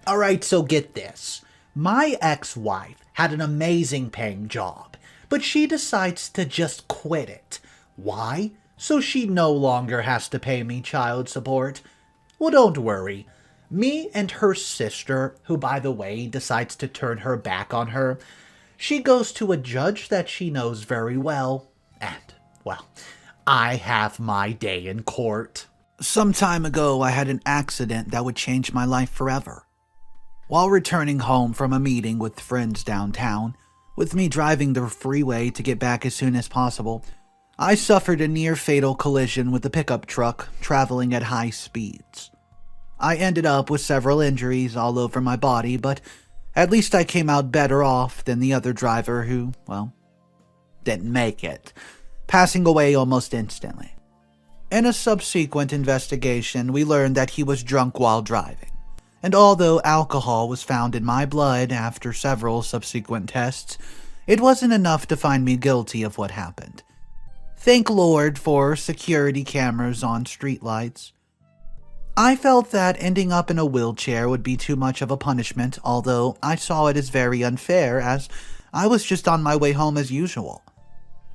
Alright, so get this. My ex-wife had an amazing paying job, but she decides to just quit it. Why? So she no longer has to pay me child support. Well, don't worry. Me and her sister, who by the way decides to turn her back on her, she goes to a judge that she knows very well, and, well, I have my day in court. Some time ago, I had an accident that would change my life forever. While returning home from a meeting with friends downtown, with me driving the freeway to get back as soon as possible, I suffered a near-fatal collision with a pickup truck traveling at high speeds. I ended up with several injuries all over my body, but at least I came out better off than the other driver who, well, didn't make it, passing away almost instantly. In a subsequent investigation, we learned that he was drunk while driving, and although alcohol was found in my blood after several subsequent tests, it wasn't enough to find me guilty of what happened. Thank Lord for security cameras on streetlights. I felt that ending up in a wheelchair would be too much of a punishment, although I saw it as very unfair as I was just on my way home as usual.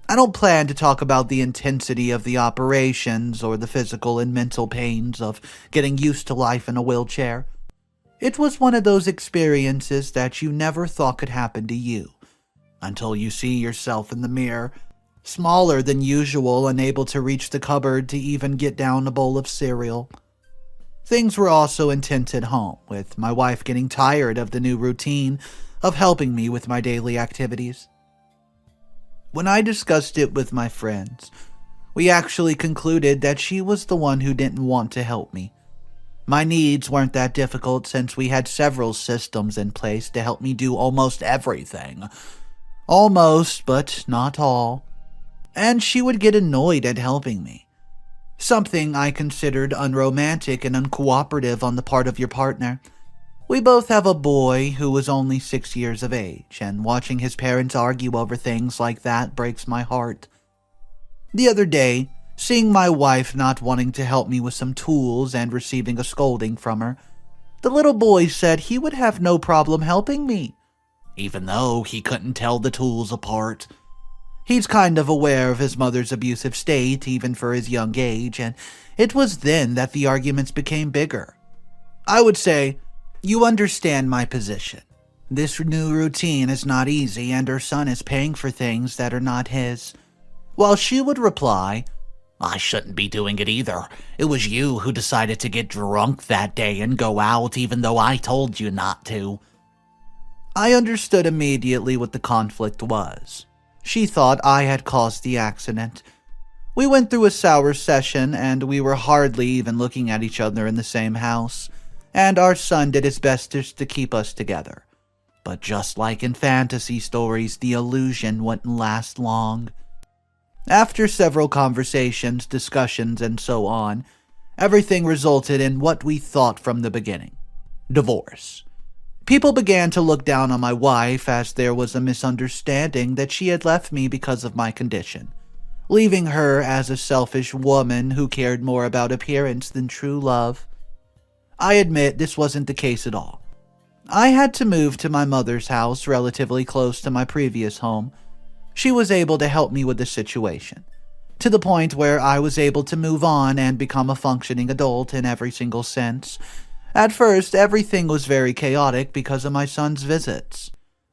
I don't plan to talk about the intensity of the operations or the physical and mental pains of getting used to life in a wheelchair. It was one of those experiences that you never thought could happen to you, until you see yourself in the mirror, smaller than usual, unable to reach the cupboard to even get down a bowl of cereal. Things were also intense at home, with my wife getting tired of the new routine of helping me with my daily activities. When I discussed it with my friends, we actually concluded that she was the one who didn't want to help me. My needs weren't that difficult since we had several systems in place to help me do almost everything. Almost, but not all. And she would get annoyed at helping me. Something I considered unromantic and uncooperative on the part of your partner. We both have a boy who is only 6 years of age, and watching his parents argue over things like that breaks my heart. The other day, seeing my wife not wanting to help me with some tools and receiving a scolding from her, the little boy said he would have no problem helping me, even though he couldn't tell the tools apart. He's kind of aware of his mother's abusive state, even for his young age, and it was then that the arguments became bigger. I would say, you understand my position. This new routine is not easy, and her son is paying for things that are not his. While she would reply, I shouldn't be doing it either. It was you who decided to get drunk that day and go out even though I told you not to. I understood immediately what the conflict was. She thought I had caused the accident. We went through a sour session, and we were hardly even looking at each other in the same house, and our son did his best just to keep us together. But just like in fantasy stories, the illusion wouldn't last long. After several conversations, discussions, and so on, everything resulted in what we thought from the beginning: divorce. People began to look down on my wife as there was a misunderstanding that she had left me because of my condition, leaving her as a selfish woman who cared more about appearance than true love. I admit this wasn't the case at all. I had to move to my mother's house relatively close to my previous home. She was able to help me with the situation, to the point where I was able to move on and become a functioning adult in every single sense. At first, everything was very chaotic because of my son's visits,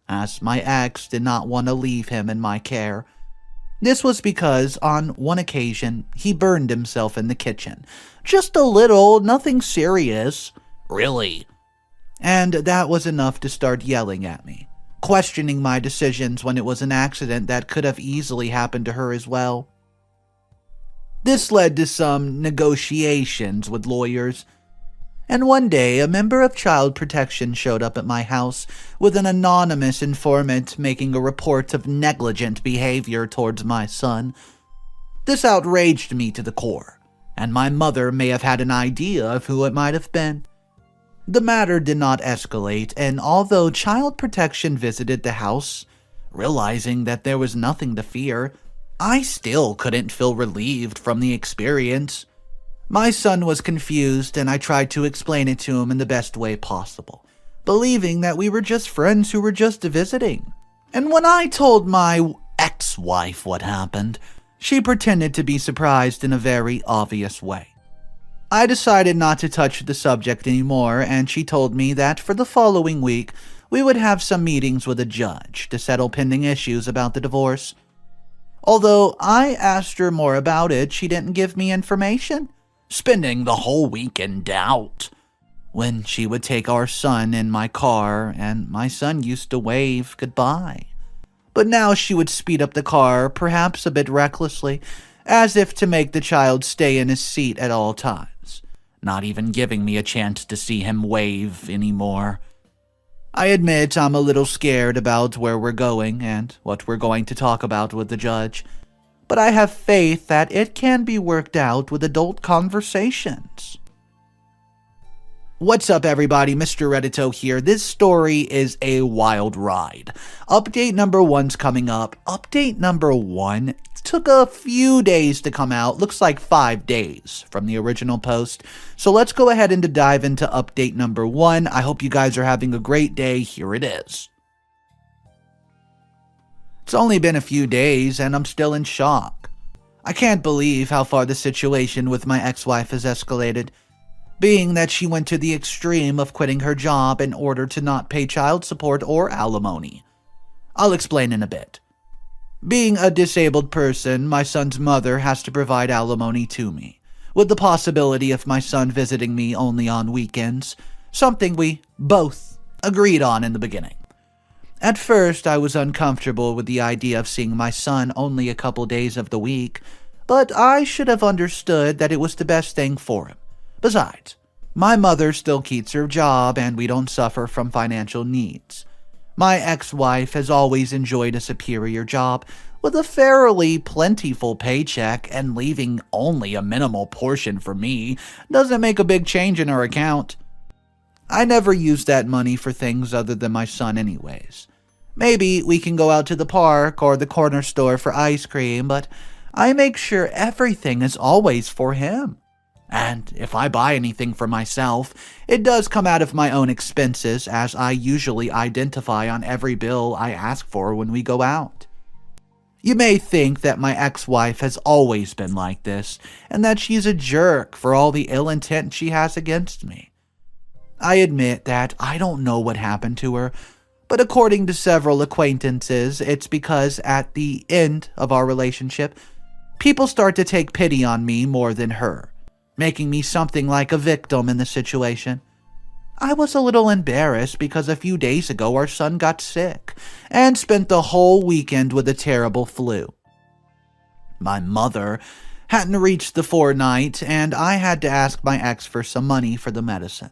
as my ex did not want to leave him in my care. This was because, on one occasion, he burned himself in the kitchen. Just a little, nothing serious. Really? And that was enough to start yelling at me, questioning my decisions when it was an accident that could have easily happened to her as well. This led to some negotiations with lawyers. And one day, a member of Child Protection showed up at my house with an anonymous informant making a report of negligent behavior towards my son. This outraged me to the core, and my mother may have had an idea of who it might have been. The matter did not escalate, and although Child Protection visited the house, realizing that there was nothing to fear, I still couldn't feel relieved from the experience. My son was confused, and I tried to explain it to him in the best way possible, believing that we were just friends who were just visiting. And when I told my ex-wife what happened, she pretended to be surprised in a very obvious way. I decided not to touch the subject anymore, and she told me that for the following week, we would have some meetings with a judge to settle pending issues about the divorce. Although I asked her more about it, she didn't give me information, spending the whole week in doubt. When she would take our son in my car, and my son used to wave goodbye. But now she would speed up the car, perhaps a bit recklessly, as if to make the child stay in his seat at all times, not even giving me a chance to see him wave anymore. I admit I'm a little scared about where we're going and what we're going to talk about with the judge, but I have faith that it can be worked out with adult conversations. What's up, everybody? Mr. Reddito here. This story is a wild ride. Update number 1's coming up. Update number 1 took a few days to come out. Looks like 5 days from the original post. So let's go ahead and dive into update number 1. I hope you guys are having a great day. Here it is. It's only been a few days and I'm still in shock. I can't believe how far the situation with my ex-wife has escalated, being that she went to the extreme of quitting her job in order to not pay child support or alimony. I'll explain in a bit. Being a disabled person, my son's mother has to provide alimony to me, with the possibility of my son visiting me only on weekends, something we both agreed on in the beginning. At first, I was uncomfortable with the idea of seeing my son only a couple days of the week, but I should have understood that it was the best thing for him. Besides, my mother still keeps her job and we don't suffer from financial needs. My ex-wife has always enjoyed a superior job with a fairly plentiful paycheck, and leaving only a minimal portion for me doesn't make a big change in her account. I never use that money for things other than my son anyways. Maybe we can go out to the park or the corner store for ice cream, but I make sure everything is always for him. And if I buy anything for myself, it does come out of my own expenses, as I usually identify on every bill I ask for when we go out. You may think that my ex-wife has always been like this, and that she's a jerk for all the ill intent she has against me. I admit that I don't know what happened to her, but according to several acquaintances, it's because at the end of our relationship, people start to take pity on me more than her, making me something like a victim in the situation. I was a little embarrassed because a few days ago our son got sick and spent the whole weekend with a terrible flu. My mother hadn't reached the fortnight and I had to ask my ex for some money for the medicine.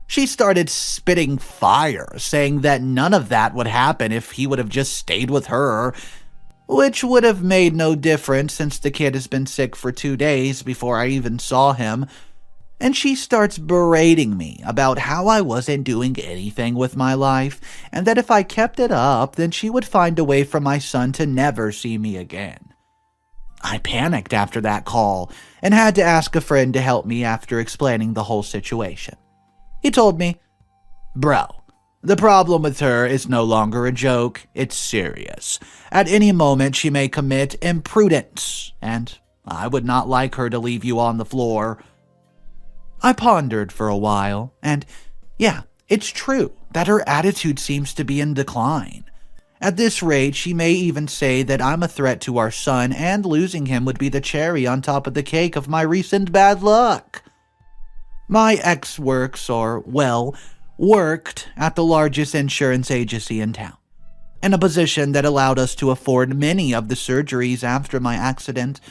She started spitting fire, saying that none of that would happen if he would have just stayed with her, which would have made no difference since the kid has been sick for 2 days before I even saw him. And she starts berating me about how I wasn't doing anything with my life, and that if I kept it up, then she would find a way for my son to never see me again. I panicked after that call and had to ask a friend to help me after explaining the whole situation. He told me, "Bro, the problem with her is no longer a joke, it's serious. At any moment she may commit imprudence, and I would not like her to leave you on the floor." I pondered for a while, and yeah, it's true that her attitude seems to be in decline. At this rate, she may even say that I'm a threat to our son, and losing him would be the cherry on top of the cake of my recent bad luck. My ex worked at the largest insurance agency in town, in a position that allowed us to afford many of the surgeries after my accident.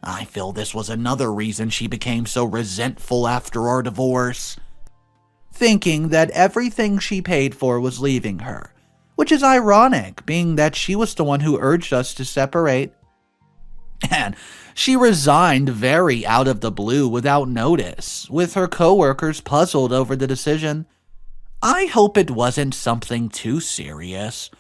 I feel this was another reason she became so resentful after our divorce, thinking that everything she paid for was leaving her, which is ironic, being that she was the one who urged us to separate. And she resigned very out of the blue without notice, with her coworkers puzzled over the decision. I hope it wasn't something too serious.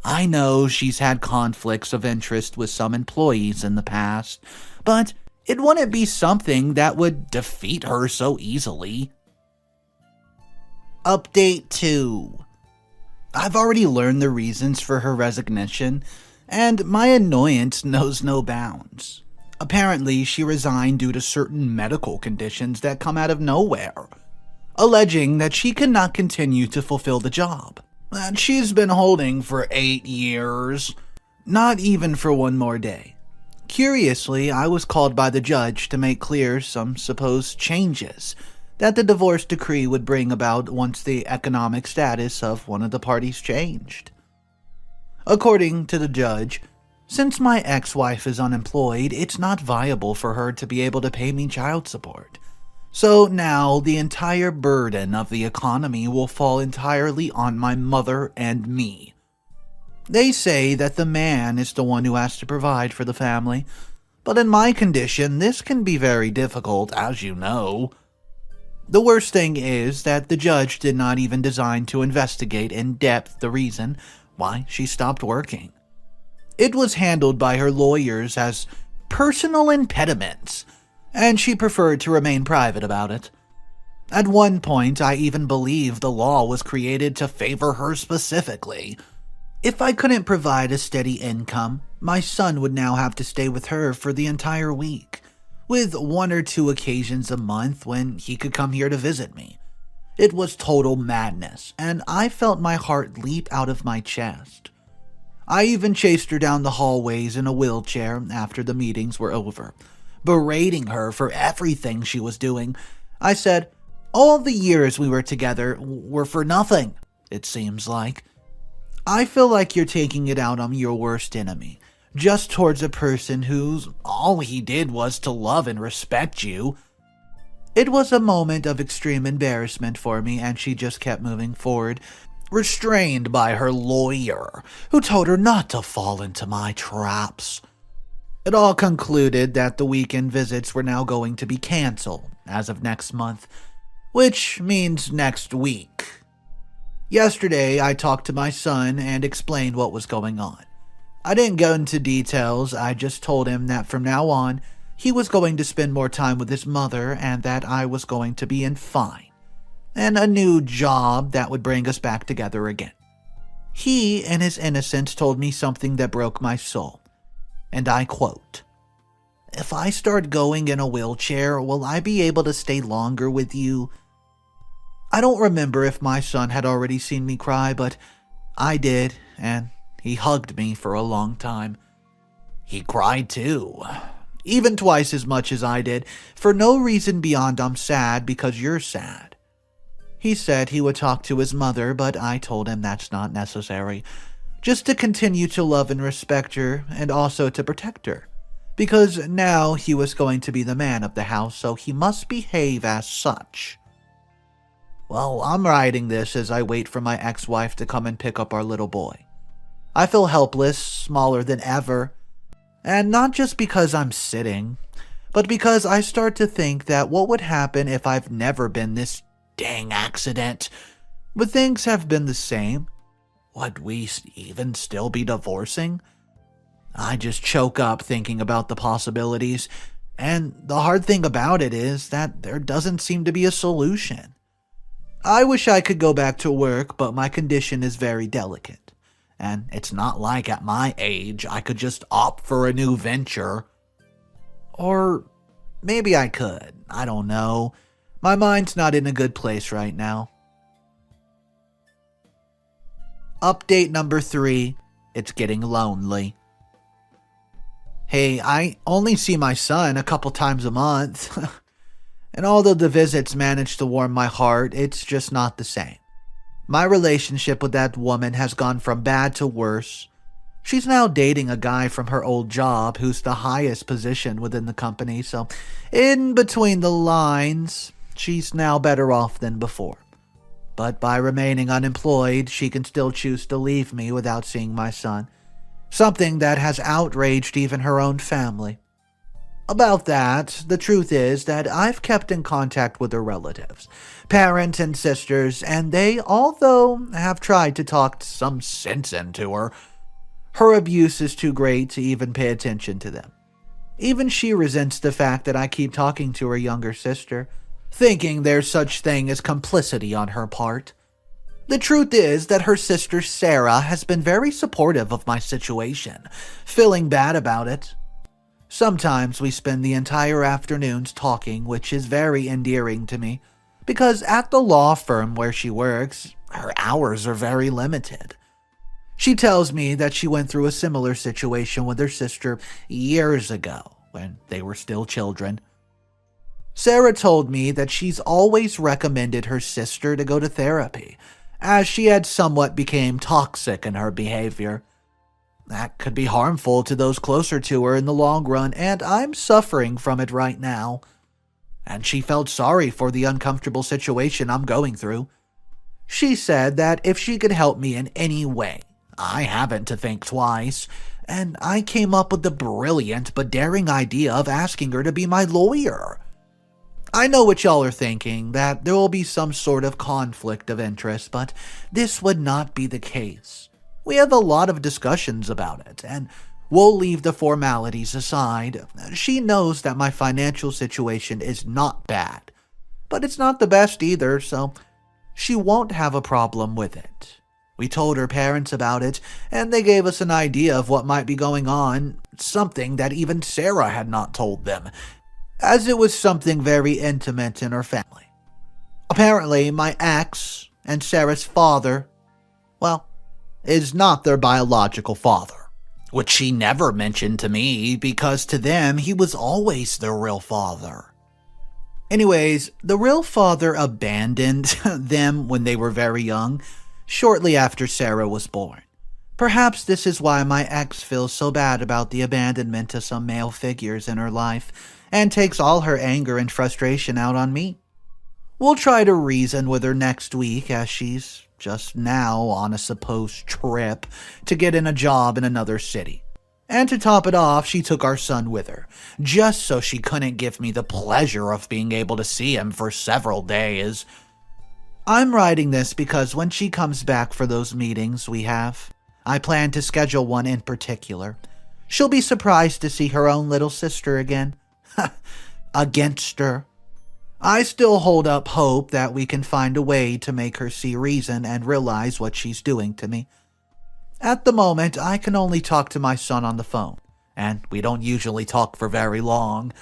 I know she's had conflicts of interest with some employees in the past, but it wouldn't be something that would defeat her so easily. Update 2. I've already learned the reasons for her resignation, and my annoyance knows no bounds. Apparently, she resigned due to certain medical conditions that come out of nowhere, alleging that she cannot continue to fulfill the job that she's been holding for 8 years, not even for one more day. Curiously, I was called by the judge to make clear some supposed changes that the divorce decree would bring about once the economic status of one of the parties changed. According to the judge, since my ex-wife is unemployed, it's not viable for her to be able to pay me child support. So now the entire burden of the economy will fall entirely on my mother and me. They say that the man is the one who has to provide for the family, but in my condition, this can be very difficult, as you know. The worst thing is that the judge did not even deign to investigate in depth the reason why she stopped working. It was handled by her lawyers as personal impediments, and she preferred to remain private about it. At one point, I even believed the law was created to favor her specifically. If I couldn't provide a steady income, my son would now have to stay with her for the entire week, with 1 or 2 occasions a month when he could come here to visit me. It was total madness, and I felt my heart leap out of my chest. I even chased her down the hallways in a wheelchair after the meetings were over, berating her for everything she was doing. I said, all the years we were together were for nothing, it seems like. I feel like you're taking it out on your worst enemy, just towards a person whose all he did was to love and respect you. It was a moment of extreme embarrassment for me, and she just kept moving forward, restrained by her lawyer, who told her not to fall into my traps. It all concluded that the weekend visits were now going to be canceled as of next month, which means next week. Yesterday, I talked to my son and explained what was going on. I didn't go into details, I just told him that from now on, he was going to spend more time with his mother and that I was going to be in fine, and a new job that would bring us back together again. He, in his innocence, told me something that broke my soul, and I quote, "If I start going in a wheelchair, will I be able to stay longer with you?" I don't remember if my son had already seen me cry, but I did, and he hugged me for a long time. He cried too, even twice as much as I did, for no reason beyond I'm sad because you're sad. He said he would talk to his mother, but I told him that's not necessary, just to continue to love and respect her and also to protect her, because now he was going to be the man of the house, so he must behave as such. Well, I'm writing this as I wait for my ex-wife to come and pick up our little boy. I feel helpless, smaller than ever, and not just because I'm sitting, but because I start to think that what would happen if I've never been this dang accident? Would things have been the same? Would we even still be divorcing? I just choke up thinking about the possibilities, and the hard thing about it is that there doesn't seem to be a solution. I wish I could go back to work, but my condition is very delicate, and it's not like at my age I could just opt for a new venture. Or maybe I could, I don't know. My mind's not in a good place right now. Update number 3, it's getting lonely. Hey, I only see my son a couple times a month. And although the visits manage to warm my heart, it's just not the same. My relationship with that woman has gone from bad to worse. She's now dating a guy from her old job who's the highest position within the company, so in between the lines, she's now better off than before. But by remaining unemployed, she can still choose to leave me without seeing my son, something that has outraged even her own family. About that, the truth is that I've kept in contact with her relatives, parents and sisters, and they, although have tried to talk some sense into her, her abuse is too great to even pay attention to them. Even she resents the fact that I keep talking to her younger sister, thinking there's such thing as complicity on her part. The truth is that her sister Sarah has been very supportive of my situation, feeling bad about it. Sometimes we spend the entire afternoons talking, which is very endearing to me, because at the law firm where she works, her hours are very limited. She tells me that she went through a similar situation with her sister years ago, when they were still children. Sarah told me that she's always recommended her sister to go to therapy, as she had somewhat become toxic in her behavior. That could be harmful to those closer to her in the long run, and I'm suffering from it right now. And she felt sorry for the uncomfortable situation I'm going through. She said that if she could help me in any way, I haven't to think twice, and I came up with the brilliant but daring idea of asking her to be my lawyer. I know what y'all are thinking, that there will be some sort of conflict of interest, but this would not be the case. We have a lot of discussions about it, and we'll leave the formalities aside. She knows that my financial situation is not bad, but it's not the best either, so she won't have a problem with it. We told her parents about it, and they gave us an idea of what might be going on, something that even Sarah had not told them, as it was something very intimate in her family. Apparently, my ex and Sarah's father, well, is not their biological father, which she never mentioned to me because to them he was always their real father. Anyways, the real father abandoned them when they were very young, shortly after Sarah was born. Perhaps this is why my ex feels so bad about the abandonment of some male figures in her life and takes all her anger and frustration out on me. We'll try to reason with her next week, as she's just now on a supposed trip to get in a job in another city. And to top it off, she took our son with her, just so she couldn't give me the pleasure of being able to see him for several days. I'm writing this because when she comes back for those meetings we have, I plan to schedule one in particular. She'll be surprised to see her own little sister again. Against her. I still hold up hope that we can find a way to make her see reason and realize what she's doing to me. At the moment, I can only talk to my son on the phone, and we don't usually talk for very long.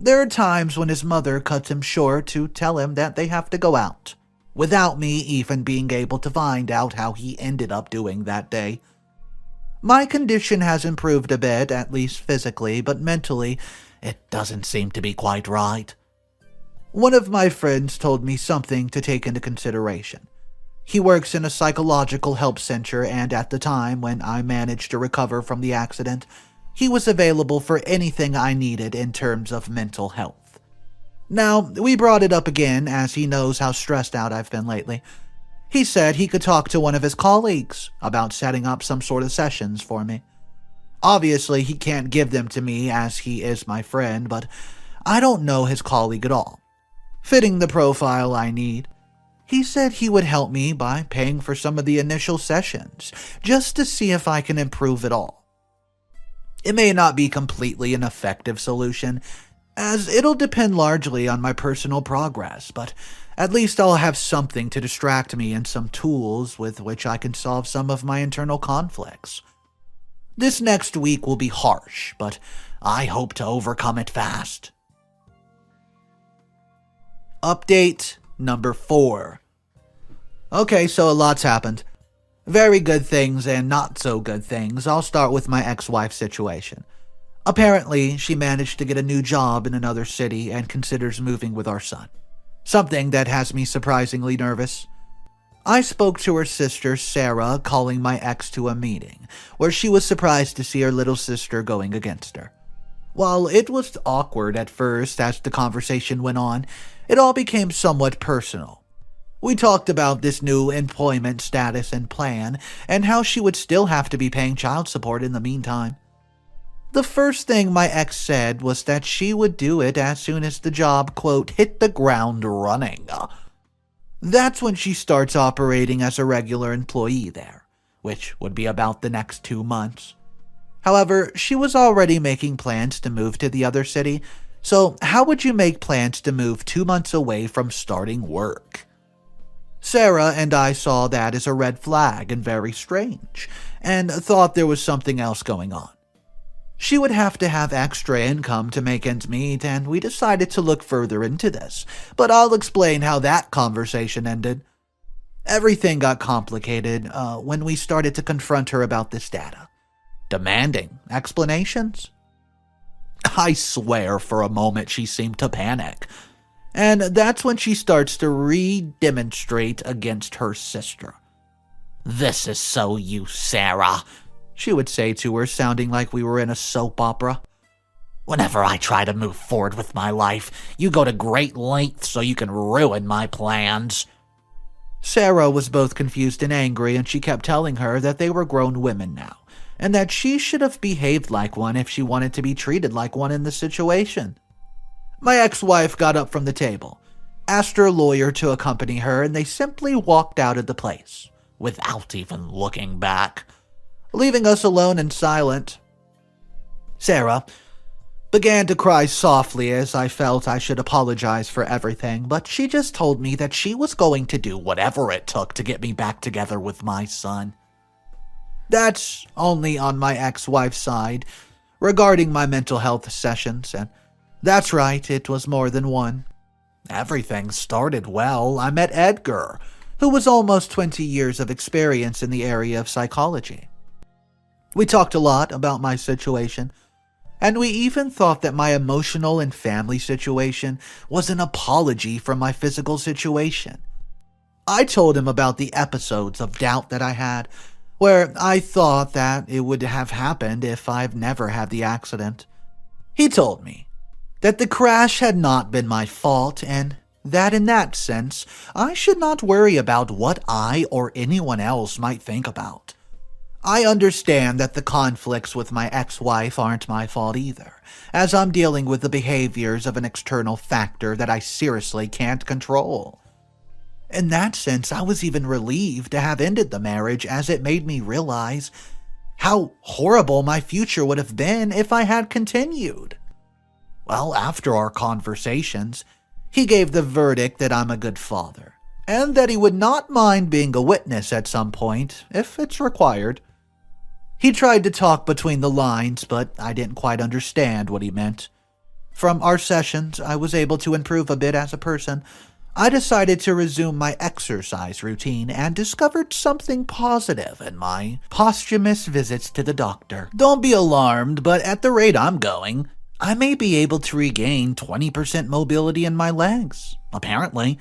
There are times when his mother cuts him short to tell him that they have to go out, without me even being able to find out how he ended up doing that day. My condition has improved a bit, at least physically, but mentally, it doesn't seem to be quite right. One of my friends told me something to take into consideration. He works in a psychological help center, and at the time when I managed to recover from the accident, he was available for anything I needed in terms of mental health. Now, we brought it up again as he knows how stressed out I've been lately. He said he could talk to one of his colleagues about setting up some sort of sessions for me. Obviously, he can't give them to me as he is my friend, but I don't know his colleague at all, fitting the profile I need. He said he would help me by paying for some of the initial sessions, just to see if I can improve at all. It may not be completely an effective solution, as it'll depend largely on my personal progress, but at least I'll have something to distract me and some tools with which I can solve some of my internal conflicts. This next week will be harsh, but I hope to overcome it fast. Update number 4. Okay, so a lot's happened. Very good things and not so good things. I'll start with my ex-wife's situation. Apparently, she managed to get a new job in another city and considers moving with our son. Something that has me surprisingly nervous. I spoke to her sister, Sarah, calling my ex to a meeting, where she was surprised to see her little sister going against her. While it was awkward at first as the conversation went on, it all became somewhat personal. We talked about this new employment status and plan, and how she would still have to be paying child support in the meantime. The first thing my ex said was that she would do it as soon as the job, quote, hit the ground running. That's when she starts operating as a regular employee there, which would be about the next 2 months. However, she was already making plans to move to the other city, So how would you make plans to move 2 months away from starting work? Sarah and I saw that as a red flag and very strange, and thought there was something else going on. She would have to have extra income to make ends meet, and we decided to look further into this, but I'll explain how that conversation ended. Everything got complicated when we started to confront her about this data, demanding explanations. I swear for a moment she seemed to panic, and that's when she starts to re-demonstrate against her sister. "This is so you, Sarah," she would say to her, sounding like we were in a soap opera. "Whenever I try to move forward with my life, you go to great lengths so you can ruin my plans." Sarah was both confused and angry, and she kept telling her that they were grown women now, and that she should have behaved like one if she wanted to be treated like one in the situation. My ex-wife got up from the table, asked her lawyer to accompany her, and they simply walked out of the place, without even looking back, leaving us alone and silent. Sarah began to cry softly as I felt I should apologize for everything, but she just told me that she was going to do whatever it took to get me back together with my son. That's only on my ex-wife's side, regarding my mental health sessions, and that's right, it was more than one. Everything started well. I met Edgar, who was almost 20 years of experience in the area of psychology. We talked a lot about my situation, and we even thought that my emotional and family situation was an apology for my physical situation. I told him about the episodes of doubt that I had, where I thought that it would have happened if I've never had the accident. He told me that the crash had not been my fault, and that in that sense, I should not worry about what I or anyone else might think about. I understand that the conflicts with my ex-wife aren't my fault either, as I'm dealing with the behaviors of an external factor that I seriously can't control. In that sense, I was even relieved to have ended the marriage, as it made me realize how horrible my future would have been if I had continued. Well, after our conversations, he gave the verdict that I'm a good father, and that he would not mind being a witness at some point, if it's required. He tried to talk between the lines, but I didn't quite understand what he meant. From our sessions, I was able to improve a bit as a person. I decided to resume my exercise routine and discovered something positive in my posthumous visits to the doctor. Don't be alarmed, but at the rate I'm going, I may be able to regain 20% mobility in my legs. Apparently,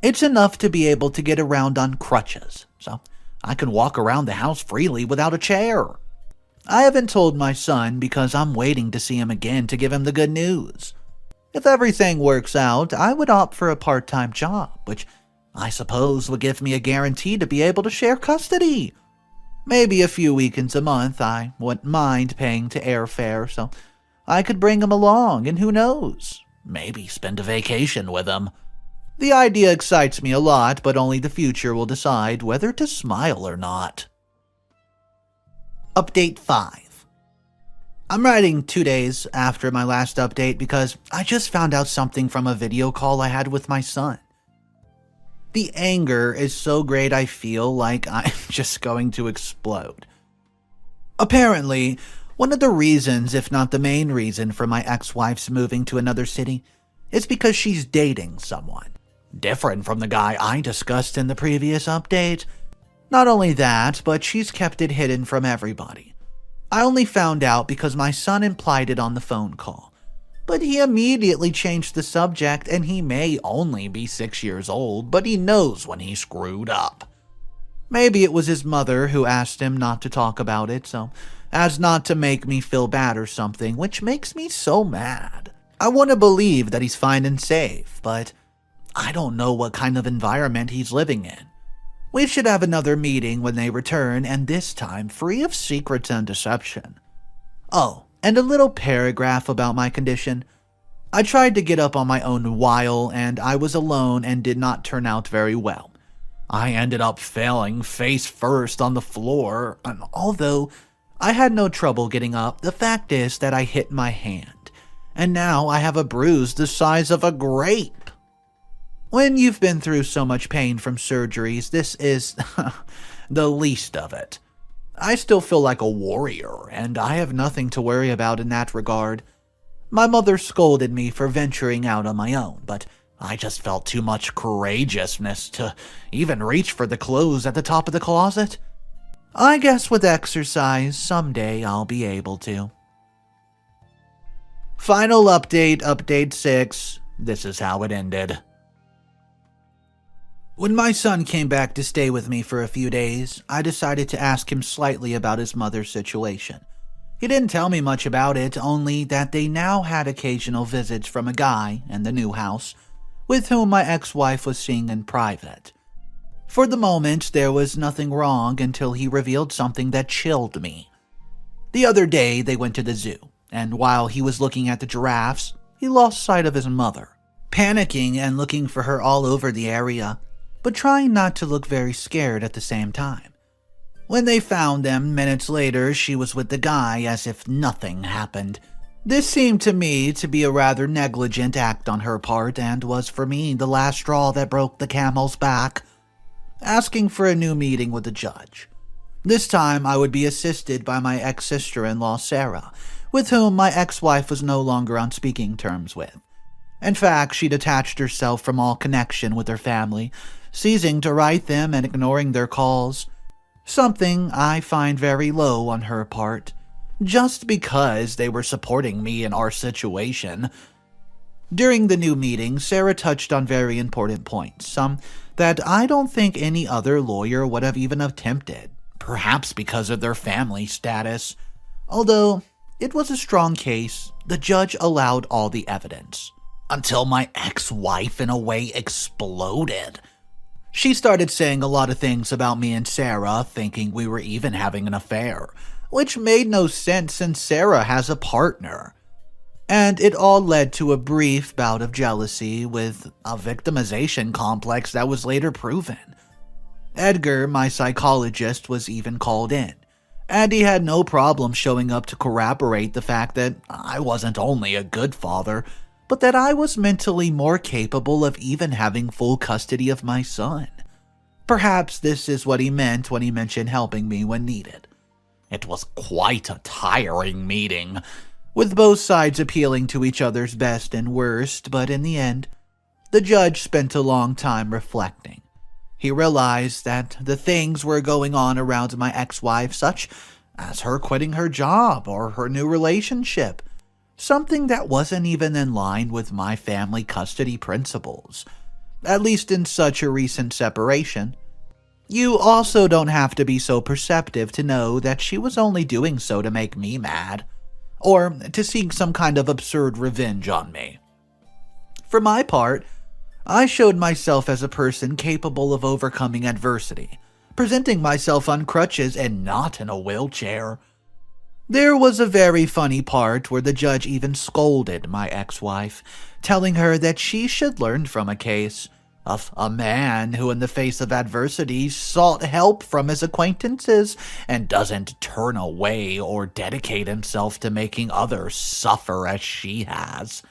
it's enough to be able to get around on crutches, so I can walk around the house freely without a chair. I haven't told my son because I'm waiting to see him again to give him the good news. If everything works out, I would opt for a part-time job, which I suppose would give me a guarantee to be able to share custody. Maybe a few weekends a month I wouldn't mind paying to airfare, so I could bring him along, and who knows, maybe spend a vacation with him. The idea excites me a lot, but only the future will decide whether to smile or not. Update 5. I'm writing 2 days after my last update because I just found out something from a video call I had with my son. The anger is so great I feel like I'm just going to explode. Apparently, one of the reasons, if not the main reason, for my ex-wife's moving to another city is because she's dating someone different from the guy I discussed in the previous update. Not only that, but she's kept it hidden from everybody. I only found out because my son implied it on the phone call. But he immediately changed the subject, and he may only be 6 years old, but he knows when he screwed up. Maybe it was his mother who asked him not to talk about it, so as not to make me feel bad or something, which makes me so mad. I want to believe that he's fine and safe, but I don't know what kind of environment he's living in. We should have another meeting when they return, and this time free of secrets and deception. Oh, and a little paragraph about my condition. I tried to get up on my own while, and I was alone and did not turn out very well. I ended up falling face first on the floor, and although I had no trouble getting up, the fact is that I hit my hand, and now I have a bruise the size of a grape. When you've been through so much pain from surgeries, this is the least of it. I still feel like a warrior, and I have nothing to worry about in that regard. My mother scolded me for venturing out on my own, but I just felt too much courageousness to even reach for the clothes at the top of the closet. I guess with exercise, someday I'll be able to. Final update, update 6. This is how it ended. When my son came back to stay with me for a few days, I decided to ask him slightly about his mother's situation. He didn't tell me much about it, only that they now had occasional visits from a guy in the new house, with whom my ex-wife was seeing in private. For the moment, there was nothing wrong until he revealed something that chilled me. The other day, they went to the zoo, and while he was looking at the giraffes, he lost sight of his mother, panicking and looking for her all over the area, but trying not to look very scared at the same time. When they found them minutes later, she was with the guy as if nothing happened. This seemed to me to be a rather negligent act on her part, and was for me the last straw that broke the camel's back. Asking for a new meeting with the judge. This time I would be assisted by my ex-sister-in-law Sarah, with whom my ex-wife was no longer on speaking terms with. In fact, she detached herself from all connection with her family, ceasing to write them and ignoring their calls. Something I find very low on her part, just because they were supporting me in our situation. During the new meeting, Sarah touched on very important points, some that I don't think any other lawyer would have even attempted, perhaps because of their family status. Although it was a strong case, the judge allowed all the evidence, until my ex-wife in a way exploded. She started saying a lot of things about me and Sarah, thinking we were even having an affair, which made no sense since Sarah has a partner. And it all led to a brief bout of jealousy with a victimization complex that was later proven. Edgar, my psychologist, was even called in, and he had no problem showing up to corroborate the fact that I wasn't only a good father, but that I was mentally more capable of even having full custody of my son. Perhaps this is what he meant when he mentioned helping me when needed. It was quite a tiring meeting, with both sides appealing to each other's best and worst, but in the end, the judge spent a long time reflecting. He realized that the things were going on around my ex-wife, such as her quitting her job or her new relationship, something that wasn't even in line with my family custody principles, at least in such a recent separation. You also don't have to be so perceptive to know that she was only doing so to make me mad, or to seek some kind of absurd revenge on me. For my part, I showed myself as a person capable of overcoming adversity, presenting myself on crutches and not in a wheelchair. There was a very funny part where the judge even scolded my ex-wife, telling her that she should learn from a case of a man who in the face of adversity sought help from his acquaintances and doesn't turn away or dedicate himself to making others suffer as she has.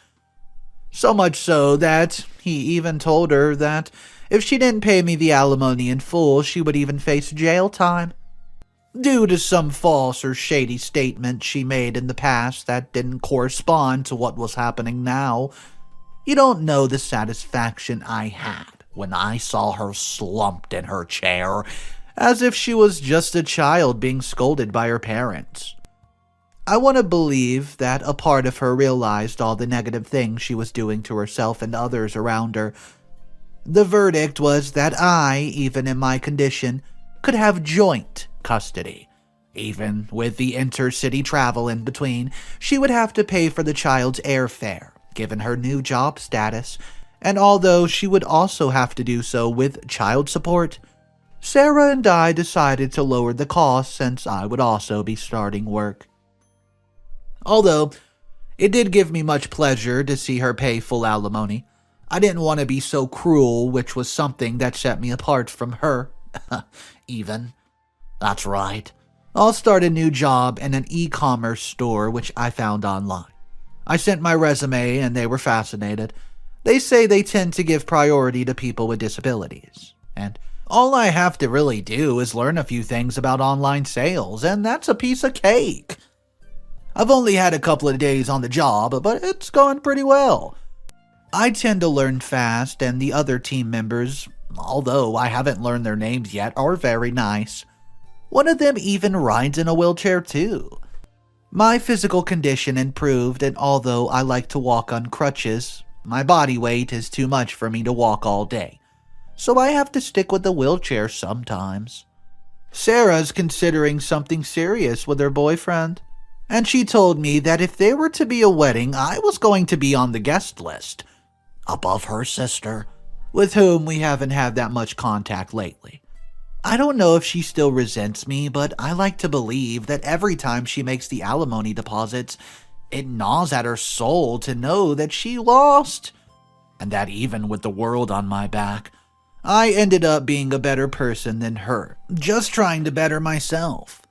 So much so that he even told her that if she didn't pay me the alimony in full, she would even face jail time, due to some false or shady statement she made in the past that didn't correspond to what was happening now. You don't know the satisfaction I had when I saw her slumped in her chair, as if she was just a child being scolded by her parents. I want to believe that a part of her realized all the negative things she was doing to herself and others around her. The verdict was that I, even in my condition, could have joint custody. Even with the intercity travel in between, she would have to pay for the child's airfare, given her new job status, and although she would also have to do so with child support, Sarah and I decided to lower the cost since I would also be starting work. Although it did give me much pleasure to see her pay full alimony, I didn't want to be so cruel, which was something that set me apart from her. Even. That's right. I'll start a new job in an e-commerce store which I found online. I sent my resume and they were fascinated. They say they tend to give priority to people with disabilities. And all I have to really do is learn a few things about online sales, and that's a piece of cake. I've only had a couple of days on the job, but it's gone pretty well. I tend to learn fast, and the other team members, although I haven't learned their names yet, are very nice. One of them even rides in a wheelchair too. My physical condition improved, and although I like to walk on crutches, my body weight is too much for me to walk all day, so I have to stick with the wheelchair sometimes. Sarah's considering something serious with her boyfriend, and she told me that if there were to be a wedding, I was going to be on the guest list, above her sister, with whom we haven't had that much contact lately. I don't know if she still resents me, but I like to believe that every time she makes the alimony deposits, it gnaws at her soul to know that she lost, and that even with the world on my back, I ended up being a better person than her, just trying to better myself.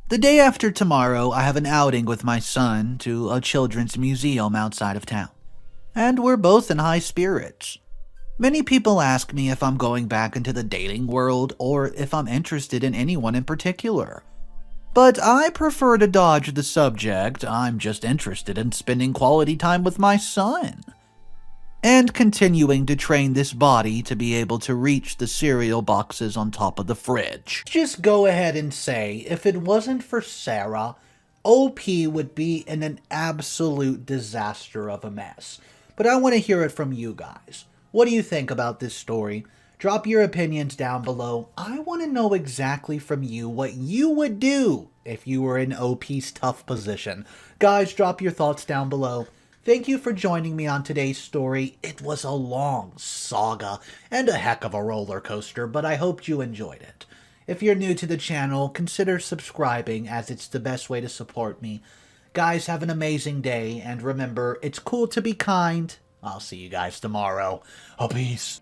The day after tomorrow, I have an outing with my son to a children's museum outside of town, and we're both in high spirits. Many people ask me if I'm going back into the dating world or if I'm interested in anyone in particular. But I prefer to dodge the subject. I'm just interested in spending quality time with my son, and continuing to train this body to be able to reach the cereal boxes on top of the fridge. Just go ahead and say, if it wasn't for Sarah, OP would be in an absolute disaster of a mess. But I want to hear it from you guys. What do you think about this story? Drop your opinions down below. I want to know exactly from you what you would do if you were in OP's tough position. Guys, drop your thoughts down below. Thank you for joining me on today's story. It was a long saga and a heck of a roller coaster, but I hoped you enjoyed it. If you're new to the channel, consider subscribing as it's the best way to support me. Guys, have an amazing day, and remember, it's cool to be kind. I'll see you guys tomorrow. Peace.